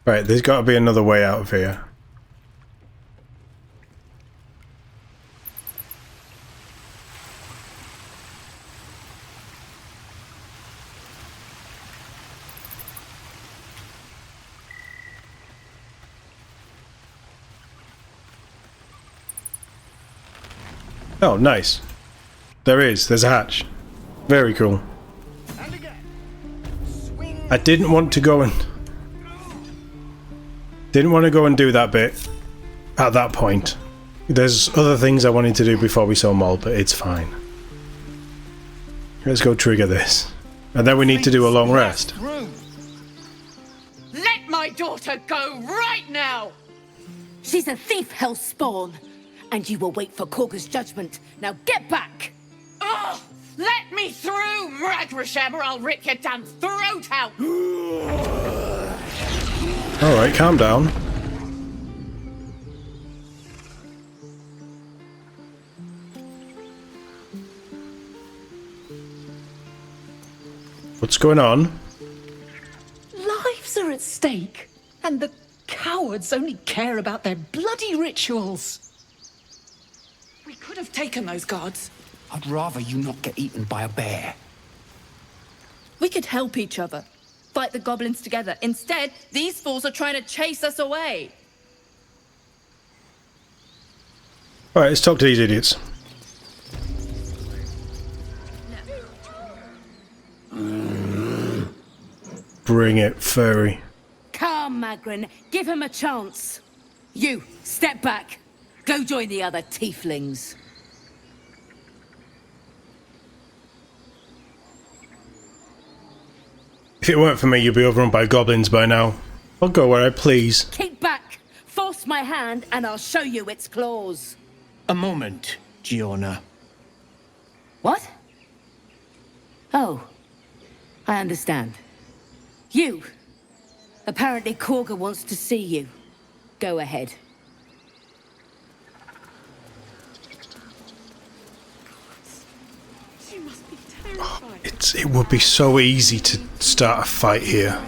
Right, there's got to be another way out of here. Oh, nice. There is. There's a hatch. Very cool. I didn't want to go and... Didn't want to go and do that bit at that point. There's other things I wanted to do before we saw Mol, but it's fine. Let's go trigger this. And then we need to do a long rest. Let my daughter go right now! She's a thief, hellspawn. And you will wait for Korga's judgment. Now get back! Oh, let me through, Mragrashem, or I'll rip your damn throat out! Alright, calm down. What's going on? Lives are at stake, and the cowards only care about their bloody rituals. We could have taken those guards. I'd rather you not get eaten by a bear. We could help each other. Fight the goblins together. Instead, these fools are trying to chase us away. Alright, let's talk to these idiots. Bring it, furry. Come, Magrin. Give him a chance. You, step back. Go join the other tieflings. If it weren't for me, you'd be overrun by goblins by now. I'll go where I please. Keep back. Force my hand and I'll show you its claws. A moment, Giona. What? Oh. I understand. You. Apparently Korga wants to see you. Go ahead. She must be terrified. It would be so easy to start a fight here.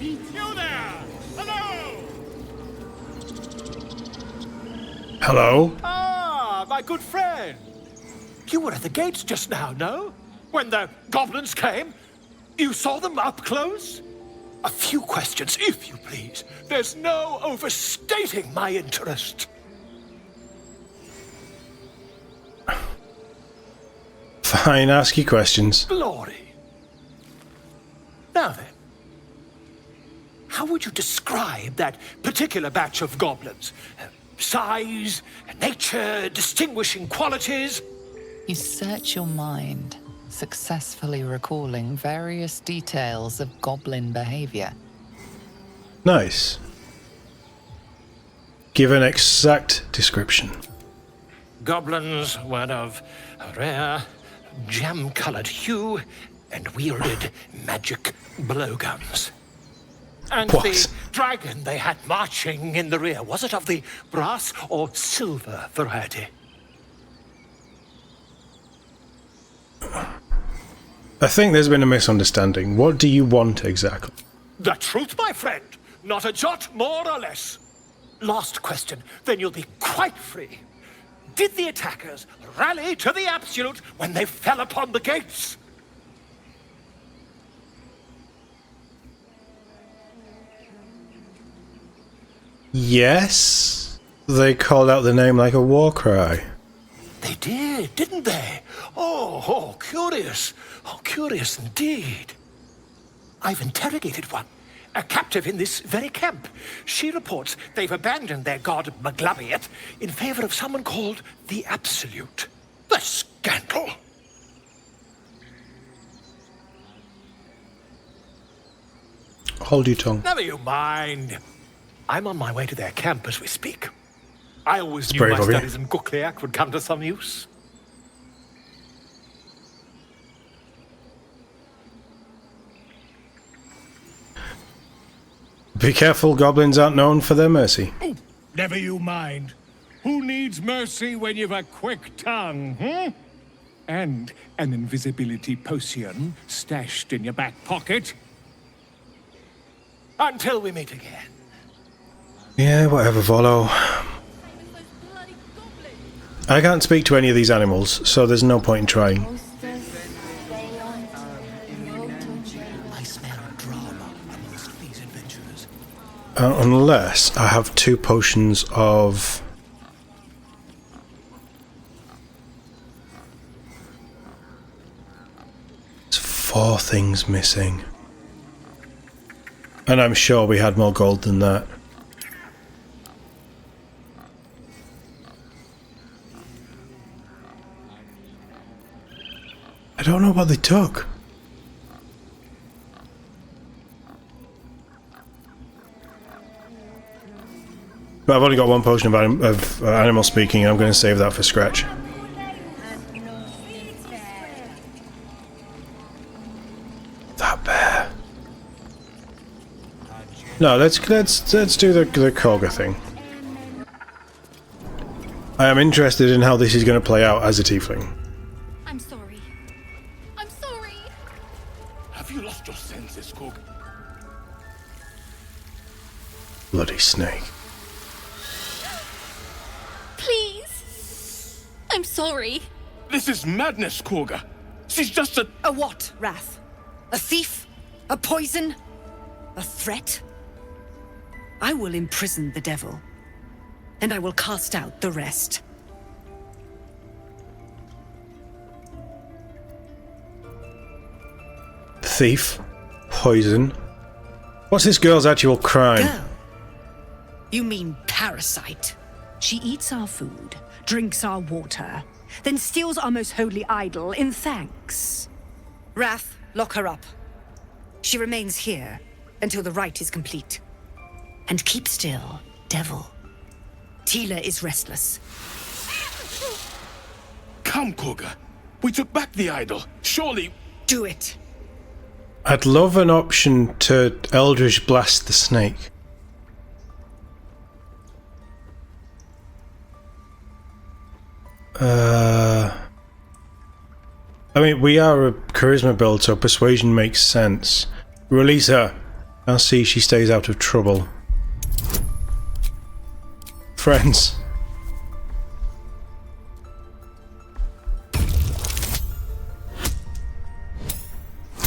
You there! Hello! Hello? Ah, my good friend. You were at the gates just now, no? When the goblins came? You saw them up close? A few questions, if you please. There's no overstating my interest. Fine, ask your questions. Glory. Now then, how would you describe that particular batch of goblins? Size, nature, distinguishing qualities? You search your mind, successfully recalling various details of goblin behavior. Nice. Give an exact description. Goblins were of a rare, jam-colored hue and wielded magic blowguns. And What? the dragon they had marching in the rear, was it of the brass or silver variety? I think there's been a misunderstanding. What do you want exactly? The truth, my friend. Not a jot more or less. Last question, then you'll be quite free. Did the attackers rally to the absolute when they fell upon the gates? Yes? They called out the name like a war cry. They did, didn't they? Oh, curious. Oh, curious indeed. I've interrogated one, a captive in this very camp. She reports they've abandoned their god Maglabiet in favor of someone called the Absolute. The scandal! Hold your tongue. Never you mind. I'm on my way to their camp as we speak. I always knew brave my of you. studies in Gukliak would come to some use. Be careful, goblins aren't known for their mercy. Never you mind. Who needs mercy when you've a quick tongue, hmm? And an invisibility potion stashed in your back pocket. Until we meet again. Yeah, whatever, Volo. I can't speak to any of these animals, so there's no point in trying. I smell drama amongst these adventurers. Unless I have 2 potions of... There's 4 things missing. And I'm sure we had more gold than that. I don't know what they took. But I've only got 1 potion of animal speaking, and I'm going to save that for Scratch. That bear. No, let's do the Koga thing. I am interested in how this is going to play out as a tiefling. I'm sorry. I'm sorry. Have you lost your senses, Cook? Bloody snake. Please. I'm sorry. This is madness, Koga. She's just a... A what, Wrath? A thief? A poison? A threat? I will imprison the devil, and I will cast out the rest. Thief. Poison. What's this girl's actual crime? Girl? You mean parasite? She eats our food, drinks our water, then steals our most holy idol in thanks. Wrath, lock her up. She remains here until the rite is complete. And keep still, devil. Tila is restless. Come, Koga. We took back the idol. Surely... Do it. I'd love an option to Eldritch Blast the snake. I mean, we are a charisma build, so persuasion makes sense. Release her. I'll see she stays out of trouble. Friends.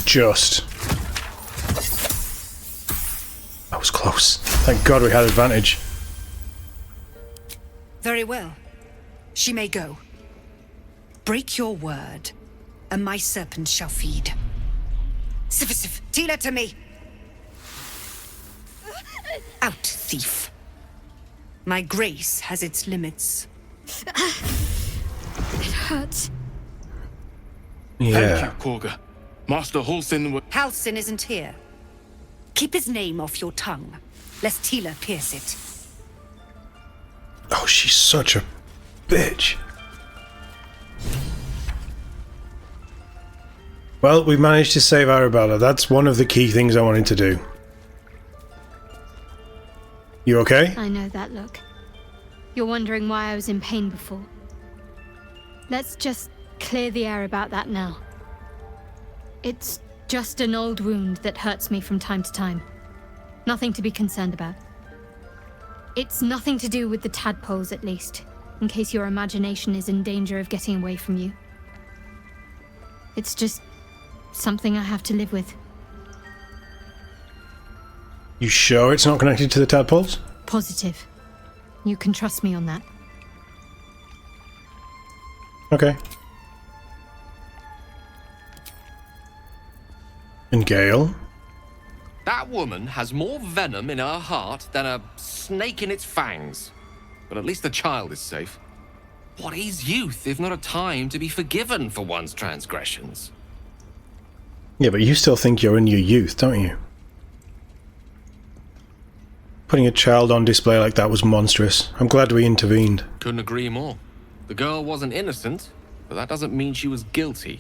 Just. That was close. Thank God we had advantage. Very well. She may go. Break your word, and my serpent shall feed. Sif, Tila to me! Out, thief. My grace has its limits. It hurts. Yeah. Thank you, Koga. Master Halsin would... Halsin isn't here. Keep his name off your tongue, lest Tila pierce it. Oh, she's such a bitch. Well, we managed to save Arabella. That's one of the key things I wanted to do. You okay? I know that look. You're wondering why I was in pain before. Let's just clear the air about that now. It's just an old wound that hurts me from time to time. Nothing to be concerned about. It's nothing to do with the tadpoles, at least, in case your imagination is in danger of getting away from you. It's just something I have to live with. You sure it's not connected to the tadpoles? Positive. You can trust me on that. Okay. And Gale? That woman has more venom in her heart than a snake in its fangs. But at least the child is safe. What is youth if not a time to be forgiven for one's transgressions? Yeah, but you still think you're in your youth, don't you? Putting a child on display like that was monstrous. I'm glad we intervened. Couldn't agree more. The girl wasn't innocent, but that doesn't mean she was guilty.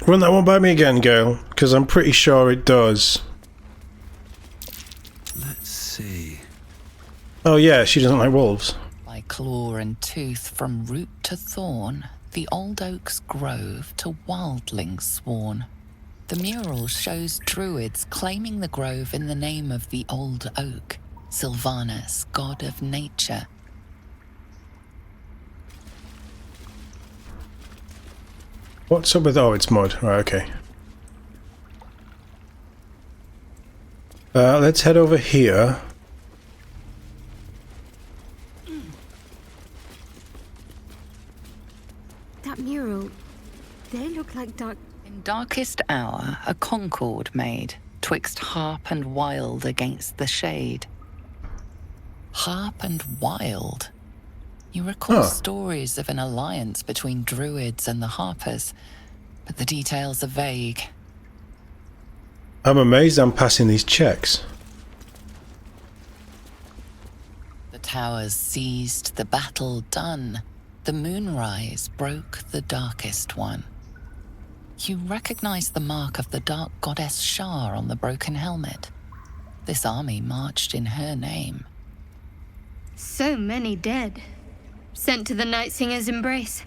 Run that one by me again, Gale, because I'm pretty sure it does. Let's see. Oh yeah, she doesn't like wolves. By claw and tooth from root to thorn, the old oak's grove to wildlings sworn. The mural shows druids claiming the grove in the name of the old oak, Sylvanus, god of nature. What's up with... oh, it's mud. Right, okay. Let's head over here. That mural, they look like dark... In darkest hour, a concord made, twixt harp and wild against the shade. Harp and wild? You recall stories of an alliance between druids and the harpers, but the details are vague. I'm amazed I'm passing these checks. The towers seized, the battle done. The moonrise broke the darkest one. You recognize the mark of the dark goddess Shar on the broken helmet. This army marched in her name. So many dead. Sent to the Night Singer's embrace.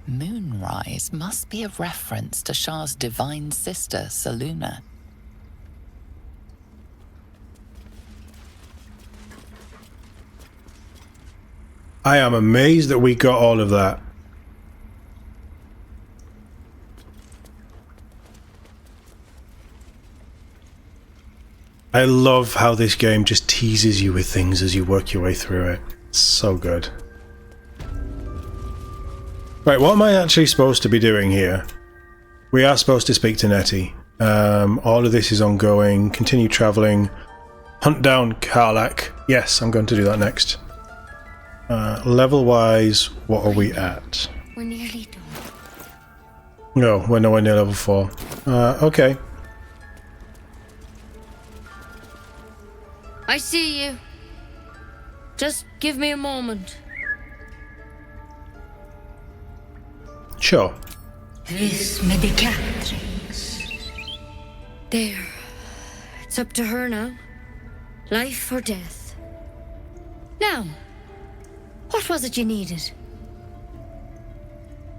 Moonrise must be a reference to Shar's divine sister, Selûne. I am amazed that we got all of that. I love how this game just teases you with things as you work your way through it. It's so good. Right, what am I actually supposed to be doing here? We are supposed to speak to Nettie. All of this is ongoing. Continue travelling. Hunt down Karlach. Yes, I'm going to do that next. Level-wise, what are we at? We're nearly done. No, we're nowhere near level 4. Okay. I see you. Just give me a moment. Sure. This medicatrix. There. It's up to her now. Life or death. Now, what was it you needed?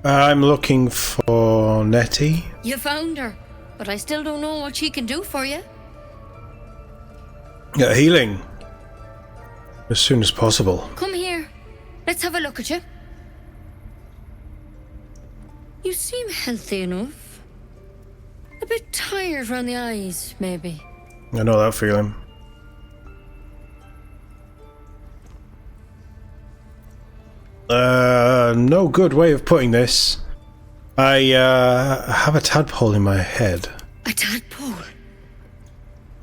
I'm looking for Nettie. You found her, but I still don't know what she can do for you. Healing. As soon as possible. Come here. Let's have a look at you. You seem healthy enough. A bit tired around the eyes, maybe. I know that feeling. No good way of putting this. I have a tadpole in my head. A tadpole?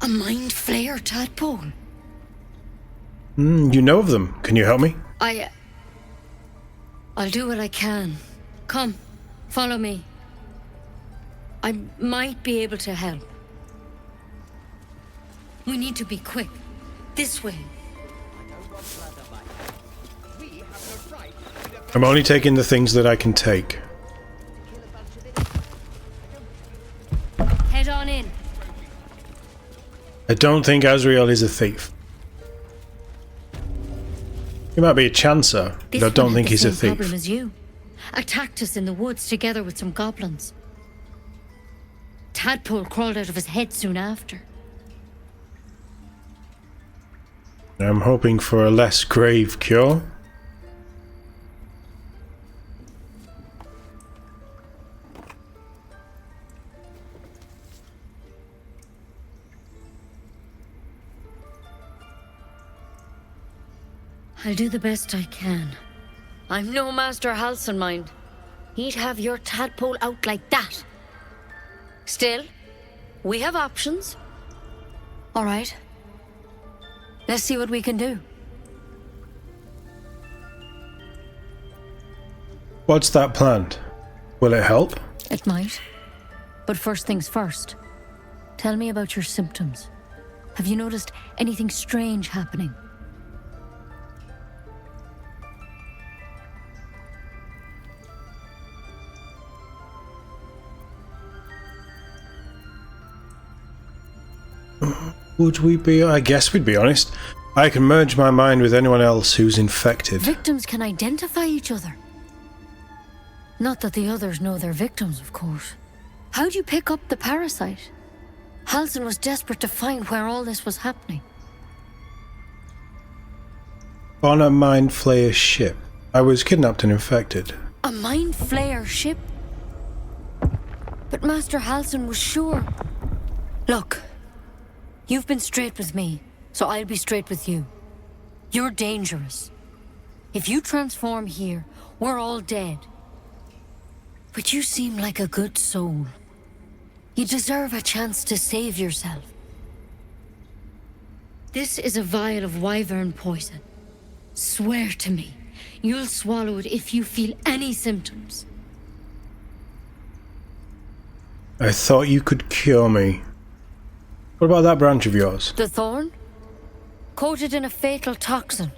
A mind flayer tadpole? You know of them. Can you help me? I'll do what I can. Come, follow me. I might be able to help. We need to be quick. This way. I'm only taking the things that I can take. Head on in. I don't think Azriel is a thief. He might be a chancer, but I don't think he's a thief. Problem as you. Attacked us in the woods together with some goblins. Tadpole crawled out of his head soon after. I'm hoping for a less grave cure. I'll do the best I can. I'm no Master Halson, mind. He'd have your tadpole out like that. Still, we have options. All right. Let's see what we can do. What's that planned? Will it help? It might. But first things first. Tell me about your symptoms. Have you noticed anything strange happening? Would we be? I guess we'd be honest. I can merge my mind with anyone else who's infected. Victims can identify each other. Not that the others know they're victims, of course. How'd you pick up the parasite? Halsin was desperate to find where all this was happening. On a Mind Flayer ship. I was kidnapped and infected. A Mind Flayer ship? But Master Halsin was sure. Look, you've been straight with me, so I'll be straight with you. You're dangerous. If you transform here, we're all dead. But you seem like a good soul. You deserve a chance to save yourself. This is a vial of wyvern poison. Swear to me, you'll swallow it if you feel any symptoms. I thought you could cure me. What about that branch of yours? The thorn? Coated in a fatal toxin.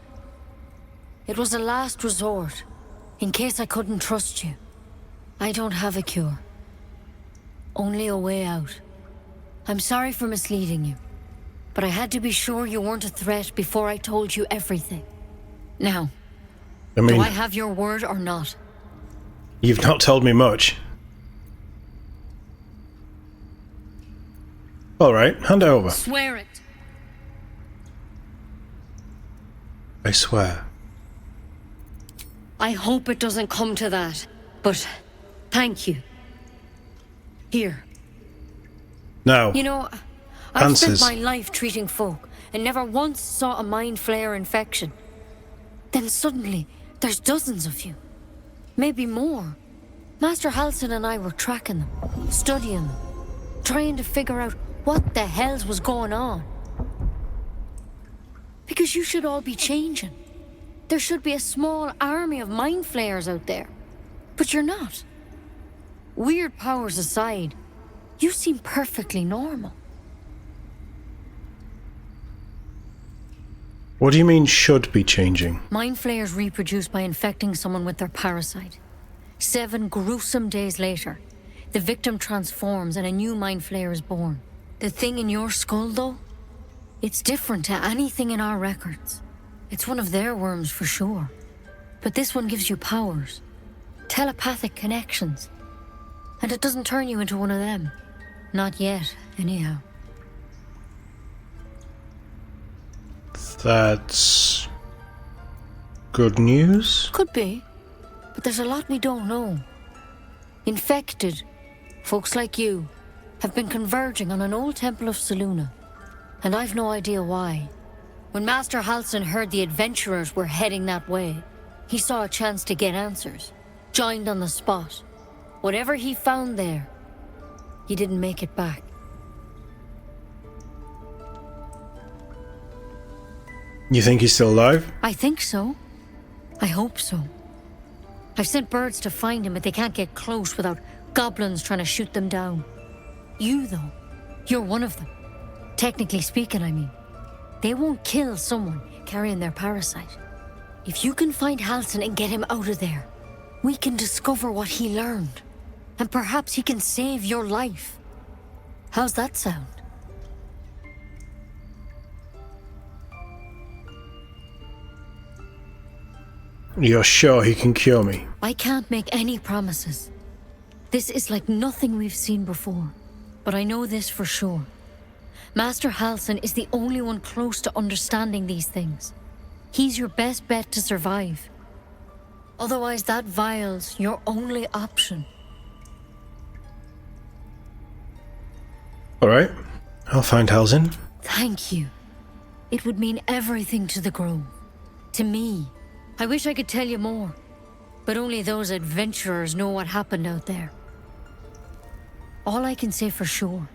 It was a last resort, in case I couldn't trust you. I don't have a cure. Only a way out. I'm sorry for misleading you, but I had to be sure you weren't a threat before I told you everything. Now, do I have your word or not? You've not told me much. Alright, hand it over. Swear it. I swear. I hope it doesn't come to that, but thank you. Here. Now, You know, I've spent my life treating folk and never once saw a Mind Flayer infection. Then suddenly, there's dozens of you. Maybe more. Master Halsin and I were tracking them, studying them, trying to figure out what the hells was going on. Because you should all be changing. There should be a small army of Mind Flayers out there. But you're not. Weird powers aside, you seem perfectly normal. What do you mean should be changing? Mind Flayers reproduce by infecting someone with their parasite. 7 gruesome days later, the victim transforms and a new Mind Flayer is born. The thing in your skull, though? It's different to anything in our records. It's one of their worms for sure. But this one gives you powers. Telepathic connections. And it doesn't turn you into one of them. Not yet, anyhow. That's good news? Could be. But there's a lot we don't know. Infected, folks like you, have been converging on an old temple of Selûne. And I've no idea why. When Master Halsin heard the adventurers were heading that way, he saw a chance to get answers. Joined on the spot. Whatever he found there, he didn't make it back. You think he's still alive? I think so. I hope so. I've sent birds to find him, but they can't get close without goblins trying to shoot them down. You, though, you're one of them. Technically speaking, I mean. They won't kill someone carrying their parasite. If you can find Halsin and get him out of there, we can discover what he learned. And perhaps he can save your life. How's that sound? You're sure he can cure me? I can't make any promises. This is like nothing we've seen before. But I know this for sure. Master Halsin is the only one close to understanding these things. He's your best bet to survive. Otherwise, that vial's your only option. Alright, I'll find Halsin. Thank you. It would mean everything to the Grove. To me. I wish I could tell you more. But only those adventurers know what happened out there. All I can say for sure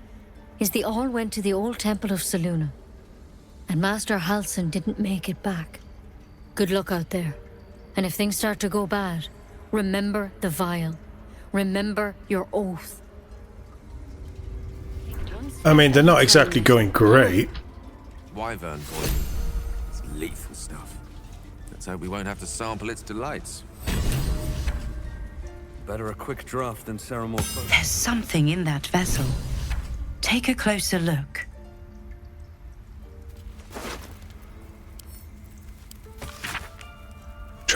is they all went to the old temple of Selûne. And Master Halsin didn't make it back. Good luck out there. And if things start to go bad, remember the vial. Remember your oath. I mean, they're not exactly going great. Wyvern poison. It's lethal stuff. Let's hope we won't have to sample its delights. Better a quick draft than ceremony. There's something in that vessel. Take a closer look.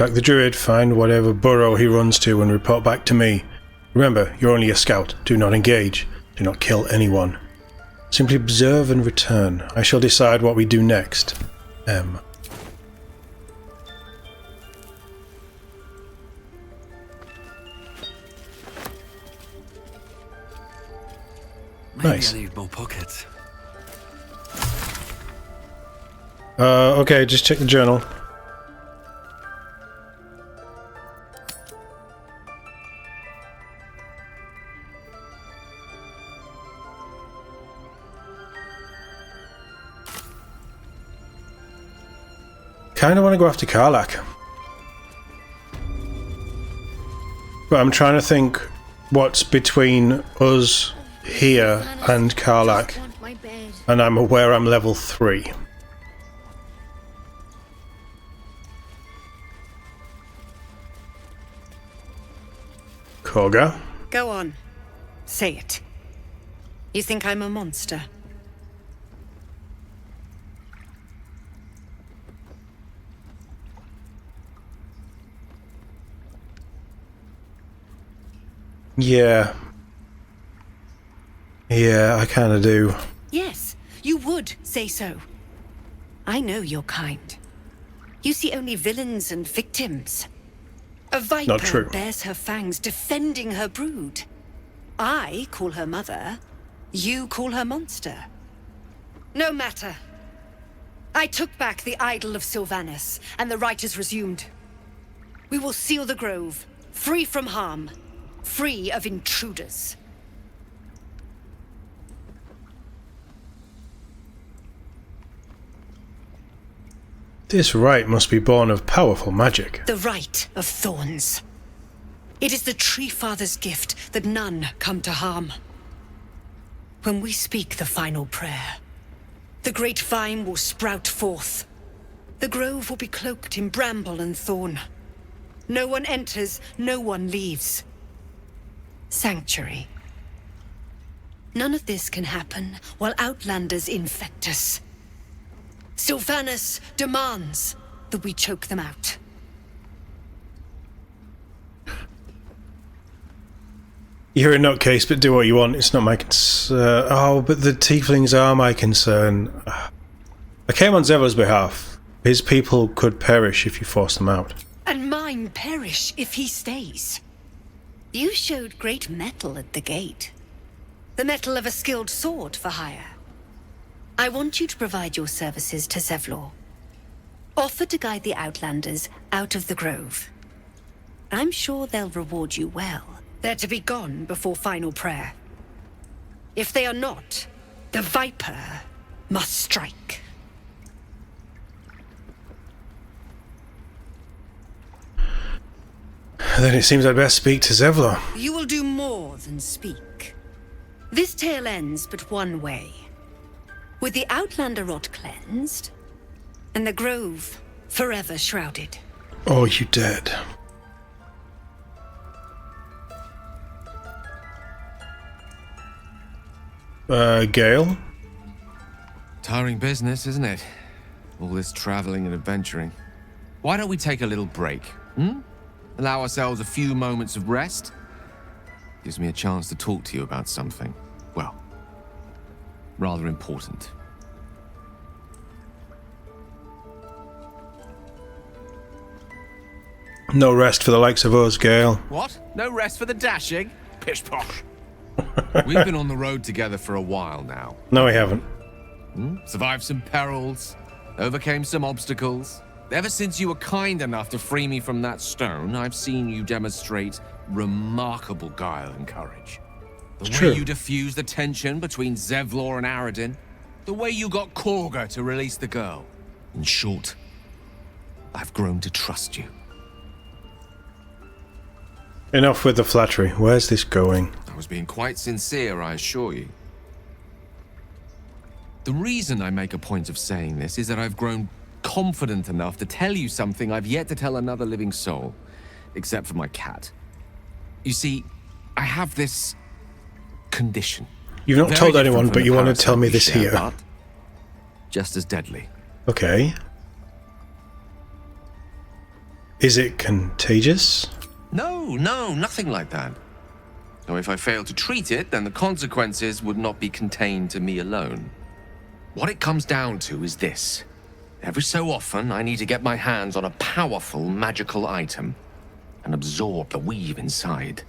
Track the druid, find whatever burrow he runs to, and report back to me. Remember, you're only a scout. Do not engage. Do not kill anyone. Simply observe and return. I shall decide what we do next. M. Maybe Nice. I need more pockets. Okay, just check the journal. Kinda want to go after Karlach. But I'm trying to think what's between us here and Karlach. And I'm aware I'm level 3. Koga? Go on. Say it. You think I'm a monster? Yeah. Yeah, I kinda do. Yes, you would say so. I know your kind. You see only villains and victims. A viper Not true. bears her fangs defending her brood. I call her mother. You call her monster. No matter. I took back the idol of Sylvanas, and the rite is resumed. We will seal the grove, free from harm, free of intruders. This rite must be born of powerful magic. The rite of thorns. It is the Tree Father's gift that none come to harm. When we speak the final prayer, the great vine will sprout forth. The grove will be cloaked in bramble and thorn. No one enters, no one leaves. Sanctuary. None of this can happen while Outlanders infect us. Sylvanas demands that we choke them out. You're a nutcase, but do what you want. It's not my concern. Oh, but the Tieflings are my concern. I came on Zevlor's behalf. His people could perish if you force them out. And mine perish if he stays. You showed great mettle at the gate. The mettle of a skilled sword for hire. I want you to provide your services to Zevlor. Offer to guide the Outlanders out of the grove. I'm sure they'll reward you well. They're to be gone before final prayer. If they are not, the Viper must strike. Then it seems I'd best speak to Zevlor. You will do more than speak. This tale ends but one way. With the Outlander rot cleansed, and the grove forever shrouded. Oh, you dead. Gale? Tiring business, isn't it? All this traveling and adventuring. Why don't we take a little break, Allow ourselves a few moments of rest? Gives me a chance to talk to you about something, well, rather important. No rest for the likes of us, Gale. What? No rest for the dashing? Pish posh. We've been on the road together for a while now. No, we haven't. Survived some perils, overcame some obstacles. Ever since you were kind enough to free me from that stone, I've seen you demonstrate remarkable guile and courage. The way you diffused the tension between Zevlor and Aradin, the way you got Korga to release the girl. In short, I've grown to trust you. Enough with the flattery. Where's this going? I was being quite sincere, I assure you. The reason I make a point of saying this is that I've grown confident enough to tell you something I've yet to tell another living soul, except for my cat. You see, I have this condition. You've not told anyone, but you want to tell me this here. But just as deadly. Okay. Is it contagious? No, nothing like that. So if I fail to treat it, then the consequences would not be contained to me alone. What it comes down to is this. Every so often, I need to get my hands on a powerful magical item and absorb the weave inside.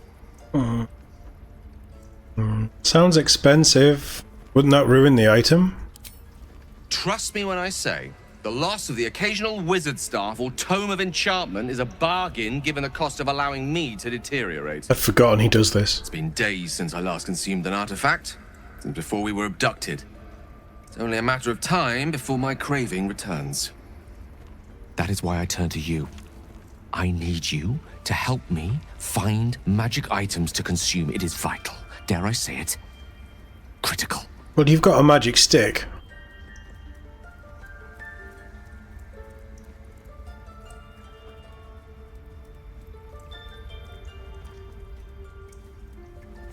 Sounds expensive. Wouldn't that ruin the item? Trust me when I say, the loss of the occasional wizard staff or tome of enchantment is a bargain given the cost of allowing me to deteriorate. I'd forgotten he does this. It's been days since I last consumed an artifact, since before we were abducted. It's only a matter of time before my craving returns. That is why I turn to you. I need you to help me find magic items to consume. It is vital. Dare I say it? Critical. Well, you've got a magic stick.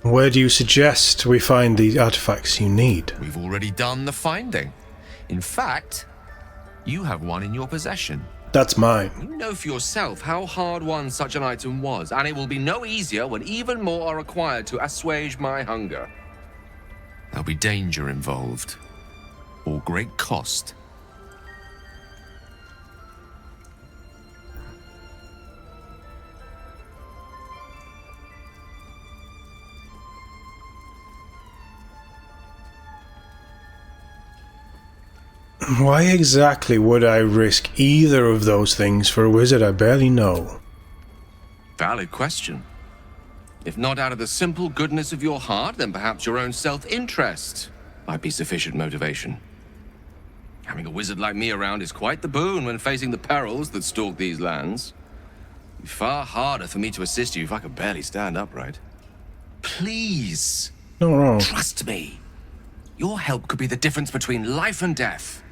Where do you suggest we find the artifacts you need? We've already done the finding. In fact, you have one in your possession. That's mine. You know for yourself how hard won such an item was, and it will be no easier when even more are required to assuage my hunger. There'll be danger involved, or great cost. Why exactly would I risk either of those things for a wizard I barely know? Valid question. If not out of the simple goodness of your heart, then perhaps your own self-interest might be sufficient motivation. Having a wizard like me around is quite the boon when facing the perils that stalk these lands. It'd be far harder for me to assist you if I could barely stand upright. Please, No. trust me. Your help could be the difference between life and death.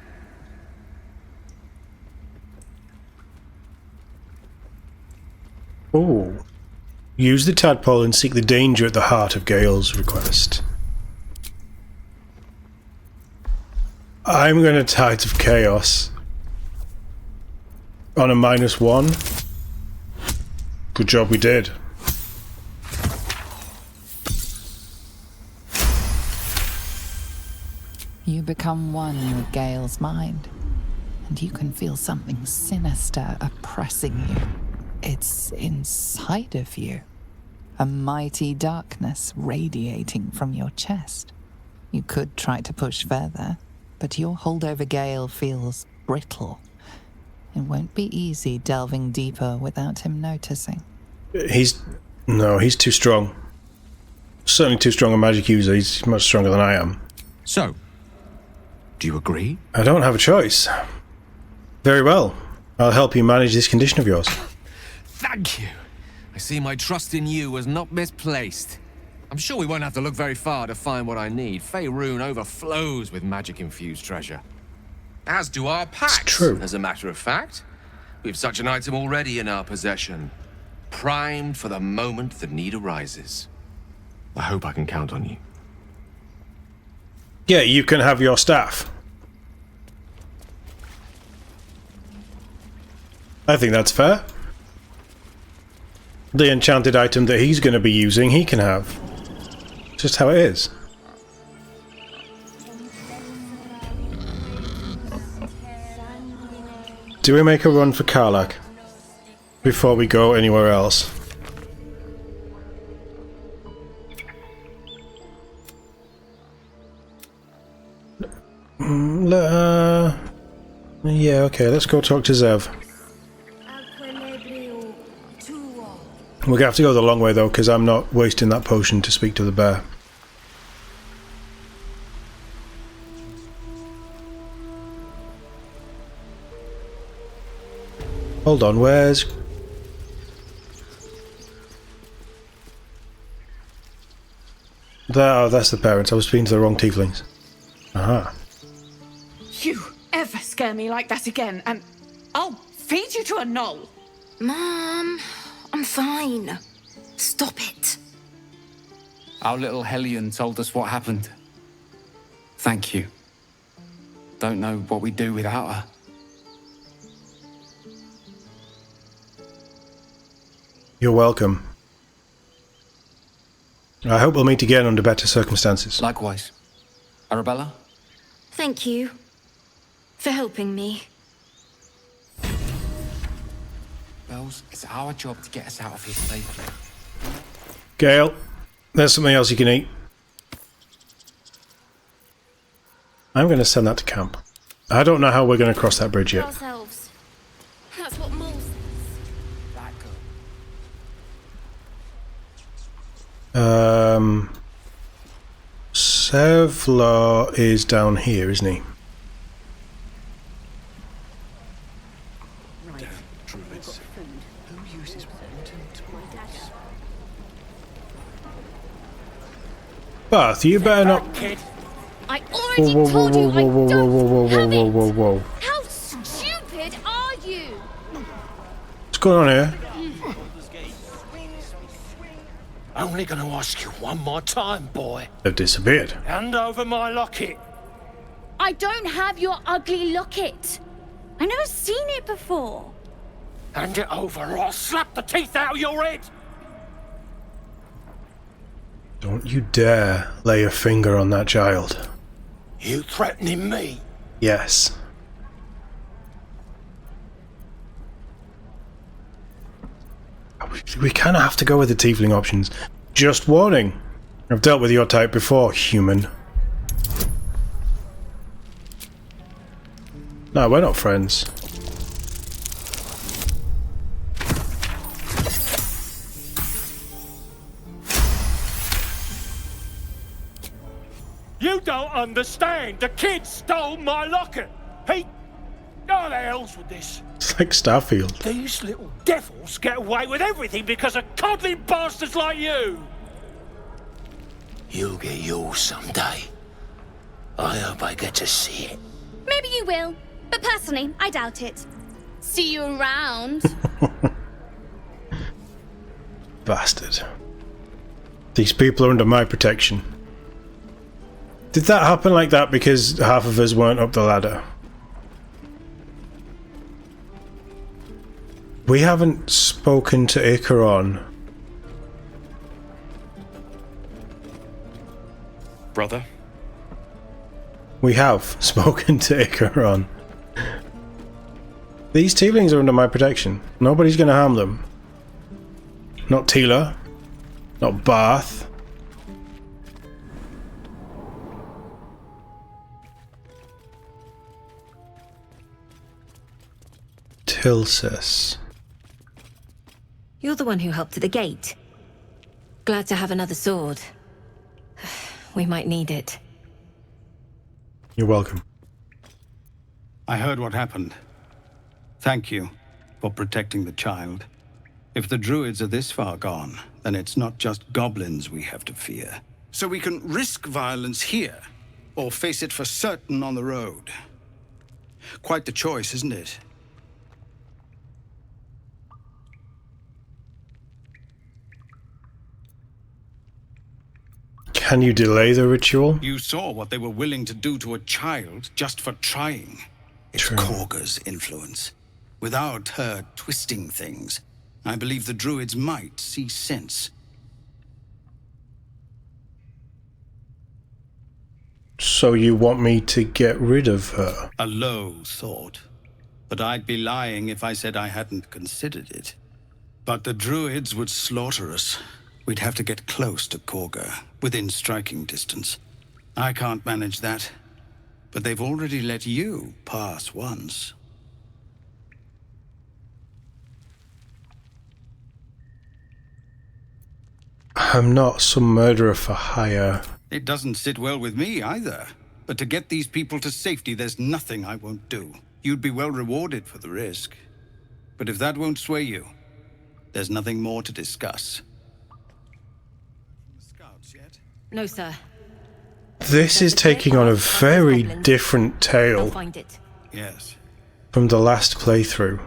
Oh. Use the tadpole and seek the danger at the heart of Gale's request. I'm going to Tides of Chaos on a -1. Good job we did. You become one with Gale's mind, and you can feel something sinister oppressing you. It's inside of you, a mighty darkness radiating from your chest. You could try to push further, but your hold over Gale feels brittle. It won't be easy delving deeper without him noticing. He's too strong. Certainly too strong a magic user. He's much stronger than I am. So, do you agree? I don't have a choice. Very well. I'll help you manage this condition of yours. Thank you. I see my trust in you was not misplaced. I'm sure we won't have to look very far to find what I need. Faerun overflows with magic-infused treasure. As do our packs, true. As a matter of fact. We've such an item already in our possession. Primed for the moment the need arises. I hope I can count on you. Yeah, you can have your staff. I think that's fair. The enchanted item that he's going to be using, he can have. Just how it is. Do we make a run for Karlach before we go anywhere else? Yeah, okay, let's go talk to Zev. We're going to have to go the long way though, because I'm not wasting that potion to speak to the bear. Hold on, where's... There, oh, that's the parents. I was speaking to the wrong tieflings. Aha. You ever scare me like that again, and I'll feed you to a gnoll. Mom, I'm fine. Stop it. Our little Hellion told us what happened. Thank you. Don't know what we'd do without her. You're welcome. I hope we'll meet again under better circumstances. Likewise. Arabella? Thank you for helping me. Bells, it's our job to get us out of here safely. Gale, there's something else you can eat. I'm going to send that to camp. I don't know how we're going to cross that bridge yet. Ourselves. That's what Mole says. Sevlar is down here, isn't he? Bath, you better not. I already told you I don't have it. Whoa. How stupid are you? What's going on here? Only gonna ask you one more time, boy. They've disappeared. Hand over my locket. I don't have your ugly locket. I've never seen it before. Hand it over or I'll slap the teeth out of your head. Don't you dare lay a finger on that child. You threatening me? Yes. We kind of have to go with the tiefling options. Just warning. I've dealt with your type before, human. No, we're not friends. You don't understand. The kid stole my locket. He... Oh, the hell's with this? It's like Starfield. These little devils get away with everything because of coddling bastards like you. You'll get yours someday. I hope I get to see it. Maybe you will, but personally, I doubt it. See you around. Bastard. These people are under my protection. Did that happen like that because half of us weren't up the ladder? We haven't spoken to Icaron. Brother? We have spoken to Icaron. These tieflings are under my protection. Nobody's going to harm them. Not Tila. Not Bath. Tilsis. You're the one who helped at the gate. Glad to have another sword. We might need it. You're welcome. I heard what happened. Thank you for protecting the child. If the druids are this far gone, then it's not just goblins we have to fear. So we can risk violence here, or face it for certain on the road. Quite the choice, isn't it? Can you delay the ritual? You saw what they were willing to do to a child just for trying. It's True. Korga's influence. Without her twisting things, I believe the druids might see sense. So you want me to get rid of her? A low thought. But I'd be lying if I said I hadn't considered it. But the druids would slaughter us. We'd have to get close to Korga, within striking distance. I can't manage that. But they've already let you pass once. I'm not some murderer for hire. It doesn't sit well with me either. But to get these people to safety, there's nothing I won't do. You'd be well rewarded for the risk. But if that won't sway you, there's nothing more to discuss. No, sir. This is taking on a very different tale Find it. Yes. from the last playthrough.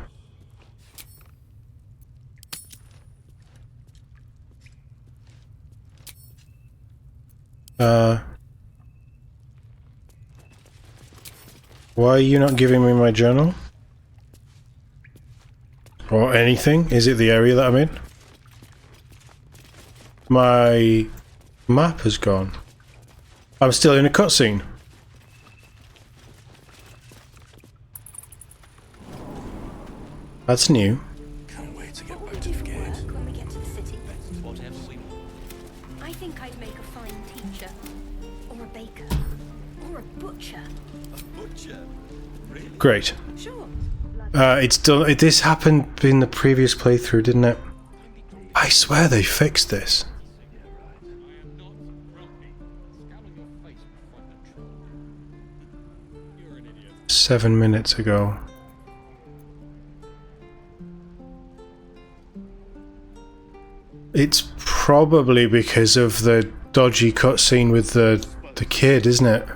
Why are you not giving me my journal? Or anything? Is it the area that I'm in? My map has gone. I'm still in a cutscene. That's new. Can't wait to get back to the gate. When we get to the city. I think I'd make a fine teacher, or a baker, or a butcher. Great. Sure. It's done. This happened in the previous playthrough, didn't it? I swear they fixed this. "7 minutes ago." It's probably because of the dodgy cutscene with the kid, isn't it?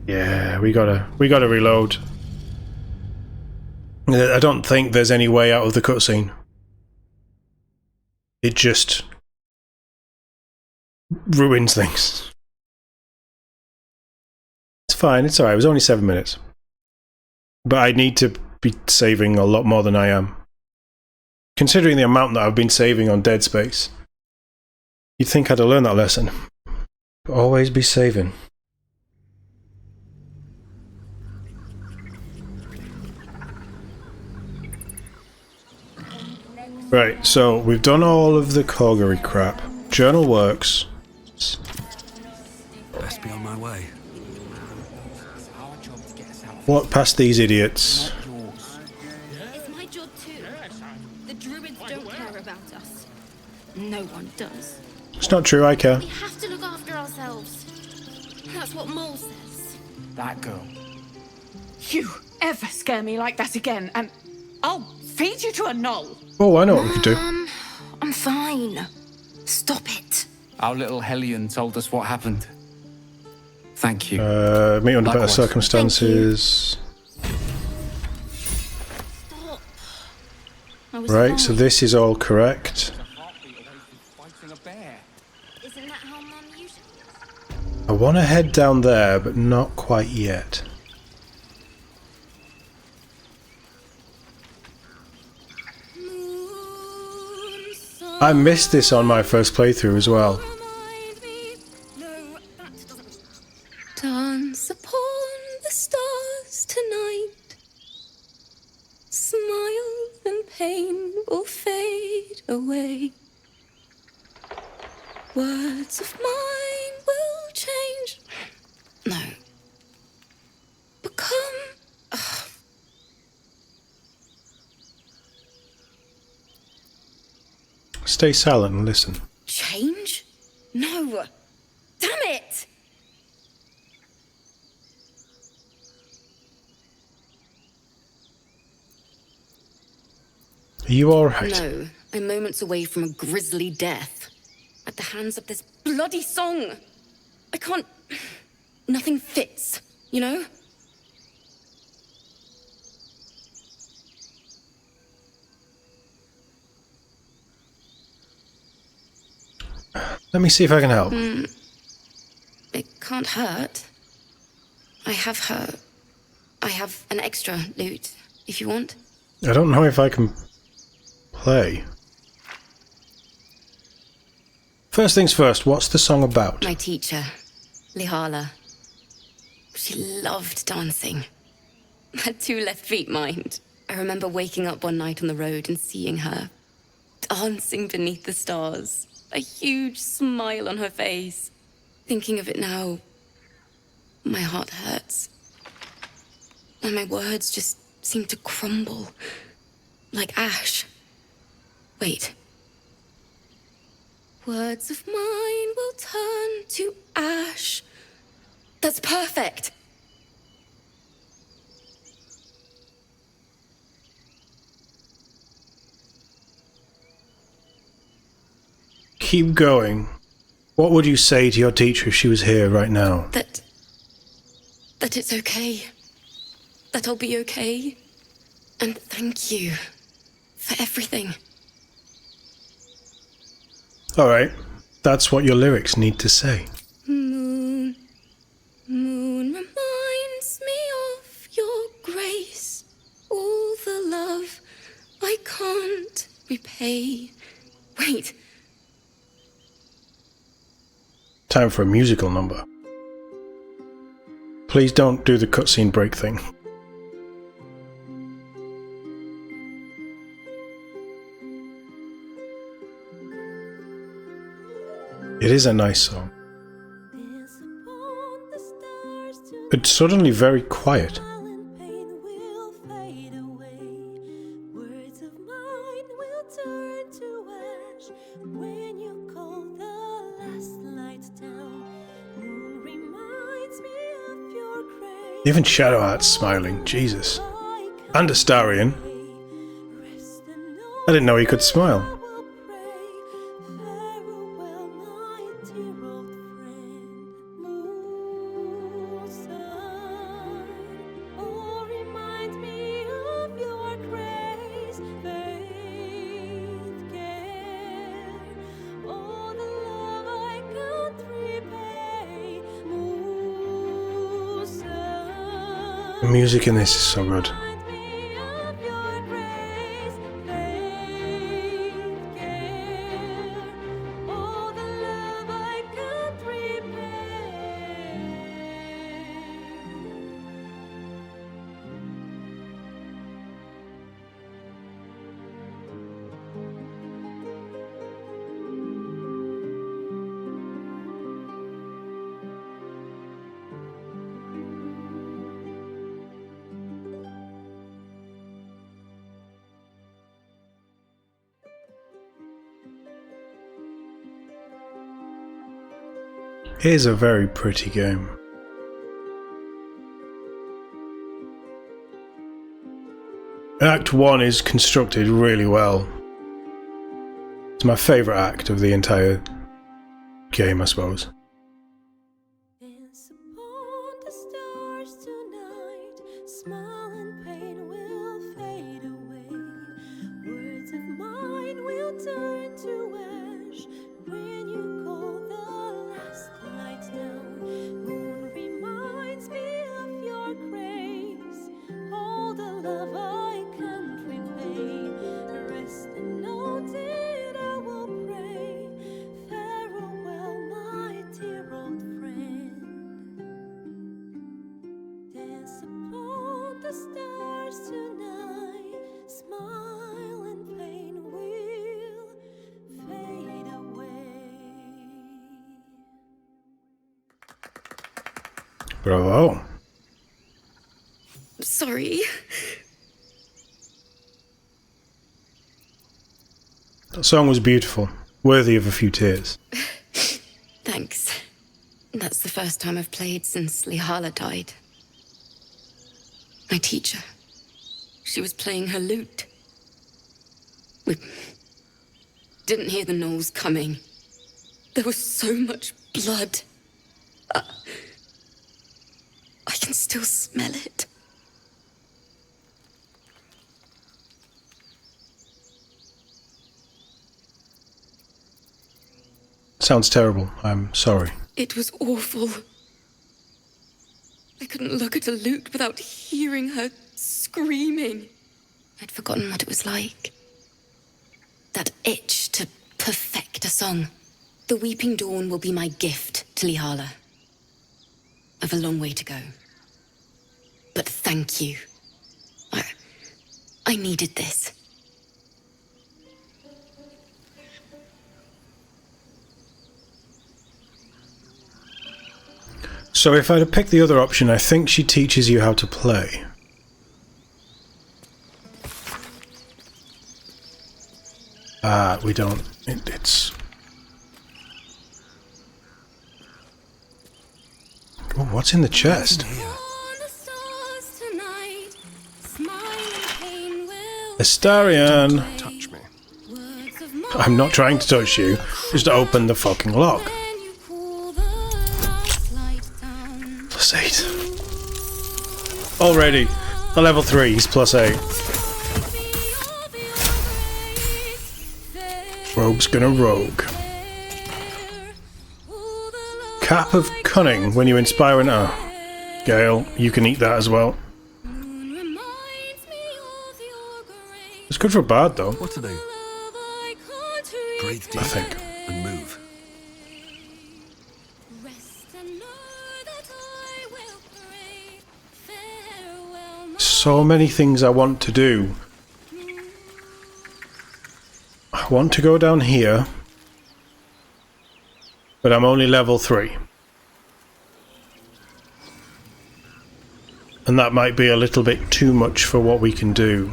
Yeah, we gotta reload. I don't think there's any way out of the cutscene. It just ruins things. It's fine, it's alright, it was only 7 minutes. But I need to be saving a lot more than I am. Considering the amount that I've been saving on Dead Space, you'd think I'd have learned that lesson. But always be saving. Right, so we've done all of the Kogari crap. Journal works. Best be on my way. What past these idiots? It's my job too. The druids don't care about us. No one does. It's not true, I care. We have to look after ourselves. That's what Mole says. That girl. You ever scare me like that again, and I'll feed you to a knoll. Oh, I know what we could do. I'm fine. Stop it. Our little Hellion told us what happened. Thank you. Meet under better Likewise. circumstances. Stop. I was Right, fine. so this is all correct. Isn't that how Mum usually I want to head down there, but not quite yet. I missed this on my first playthrough as well. Dance upon the stars tonight. Smile and pain will fade away. Words of mine will change. No. Become. Stay silent and listen. Change? No. Damn it! Are you alright? No, I'm moments away from a grisly death. At the hands of this bloody song. I can't. Nothing fits, you know? Let me see if I can help. It can't hurt. I have an extra lute, if you want. I don't know if I can play. First things first, what's the song about? My teacher, Lihala. She loved dancing. Had 2 left feet, mind. I remember waking up one night on the road and seeing her dancing beneath the stars. A huge smile on her face. Thinking of it now, my heart hurts. And my words just seem to crumble. Like ash. Wait. Words of mine will turn to ash. That's perfect. Keep going. What would you say to your teacher if she was here right now? That it's okay. That I'll be okay. And thank you for everything. Alright, that's what your lyrics need to say. Moon, moon reminds me of your grace. All the love I can't repay Wait. Time for a musical number. Please don't do the cutscene break thing. It is a nice song. It's suddenly very quiet. Even Shadowheart's smiling, Jesus. And Astarion. I didn't know he could smile. The music in this is so good. It is a very pretty game. Act 1 is constructed really well. It's my favourite act of the entire game, I suppose. Bravo. Sorry. That song was beautiful, worthy of a few tears. Thanks. That's the first time I've played since Lihala died. My teacher. She was playing her lute. We didn't hear the gnolls coming. There was so much blood. I can still smell it. Sounds terrible. I'm sorry. It was awful. I couldn't look at a lute without hearing her screaming. I'd forgotten what it was like. That itch to perfect a song. The Weeping Dawn will be my gift to Lihala. I've a long way to go. But thank you. I needed this. So if I'd have picked the other option, I think she teaches you how to play. We don't. It's... Oh, what's in the chest? Astarion! Touch me. I'm not trying to touch you, just open the fucking lock. +8. Already. A level 3, he's +8. Rogue's gonna rogue. Cap of Cunning when you inspire an... Oh. Gale, you can eat that as well. It's good for Bard though. What to do? Breathe deep. I think. And move. So many things I want to do. I want to go down here, but I'm only level 3. And that might be a little bit too much for what we can do.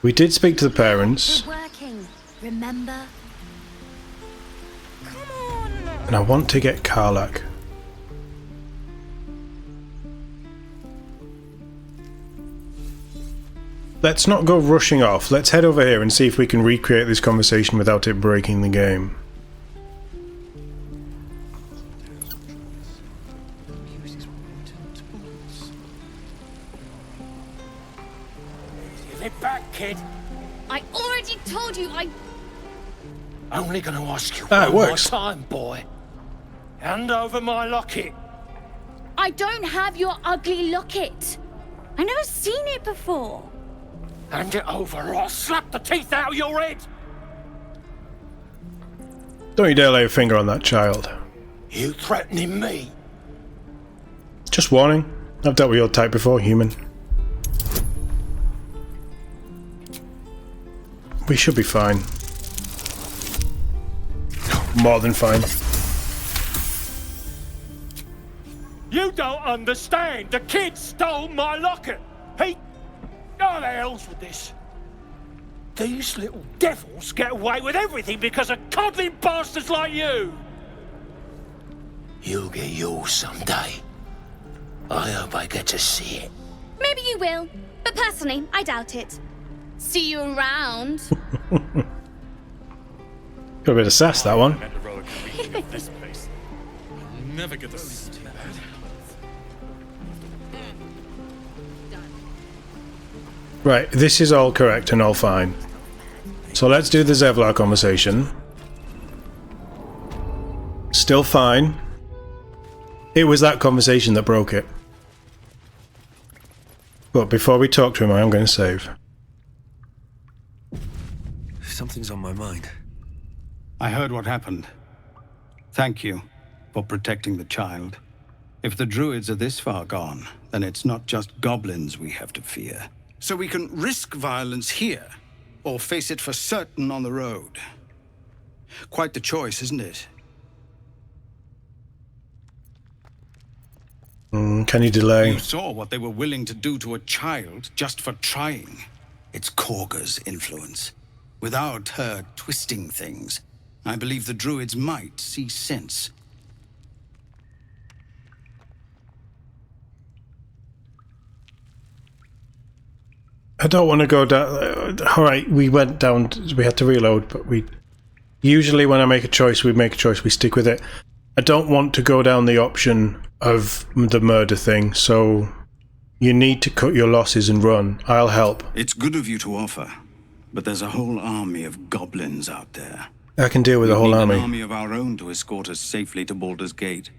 We did speak to the parents. We're working, remember? And I want to get Karlach. Let's not go rushing off. Let's head over here and see if we can recreate this conversation without it breaking the game. Give it back, kid. I already told you Only gonna ask you It one more works. time, boy. Hand over my locket. I don't have your ugly locket. I never seen it before. Hand it over or I'll slap the teeth out of your head. Don't you dare lay a finger on that child. You threatening me? Just warning. I've dealt with your type before, human. We should be fine. More than fine. You don't understand. The kid stole my locket. He... Oh, the hell's with this? These little devils get away with everything because of coddling bastards like you. You'll get yours someday. I hope I get to see it. Maybe you will, but personally, I doubt it. See you around. Got a bit of sass, that one. Never get this. Right, this is all correct and all fine. So let's do the Zevlar conversation. Still fine. It was that conversation that broke it. But before we talk to him, I am going to save. Something's on my mind. I heard what happened. Thank you for protecting the child. If the druids are this far gone, then it's not just goblins we have to fear. So we can risk violence here, or face it for certain on the road. Quite the choice, isn't it? Can you delay? You saw what they were willing to do to a child just for trying. It's Korga's influence. Without her twisting things, I believe the druids might see sense. I don't want to go down. Alright, we went down. We had to reload, but we... Usually when I make a choice, we make a choice, we stick with it. I don't want to go down the option of the murder thing, so... You need to cut your losses and run. I'll help. It's good of you to offer, but there's a whole army of goblins out there. I can deal with the whole We need army. an army of our own to escort us safely to Baldur's Gate.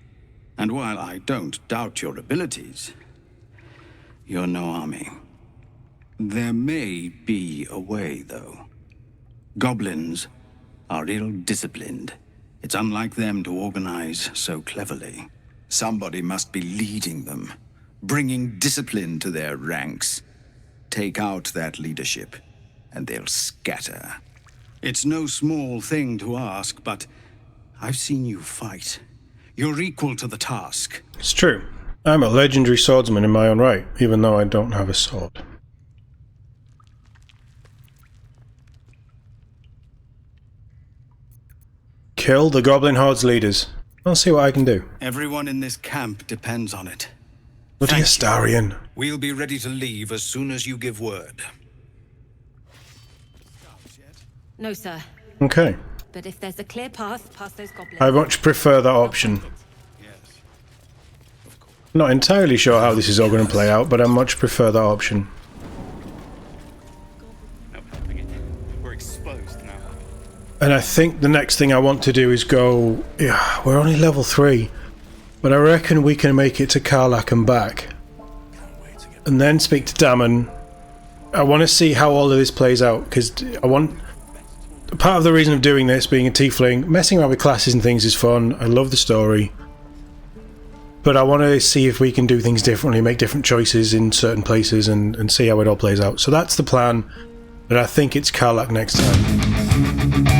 And while I don't doubt your abilities, you're no army. There may be a way, though. Goblins are ill-disciplined. It's unlike them to organize so cleverly. Somebody must be leading them, bringing discipline to their ranks. Take out that leadership, and they'll scatter. It's no small thing to ask, but I've seen you fight. You're equal to the task. It's true. I'm a legendary swordsman in my own right, even though I don't have a sword. Kill the Goblin Horde's leaders. I'll see what I can do. Everyone in this camp depends on it. Bloody Thank you. Astarion. We'll be ready to leave as soon as you give word. No, sir. Okay. But if there's a clear path past those goblins... I much prefer that option. Not entirely sure how this is all going to play out, but I much prefer that option. We're exposed now. And I think the next thing I want to do is go... Yeah, we're only level 3. But I reckon we can make it to Karlach and back. And then speak to Dammon. I want to see how all of this plays out, because I want part of the reason of doing this, being a tiefling, messing around with classes and things is fun. I love the story. But I want to see if we can do things differently, make different choices in certain places, and see how it all plays out. So that's the plan. But I think it's Karlach next time.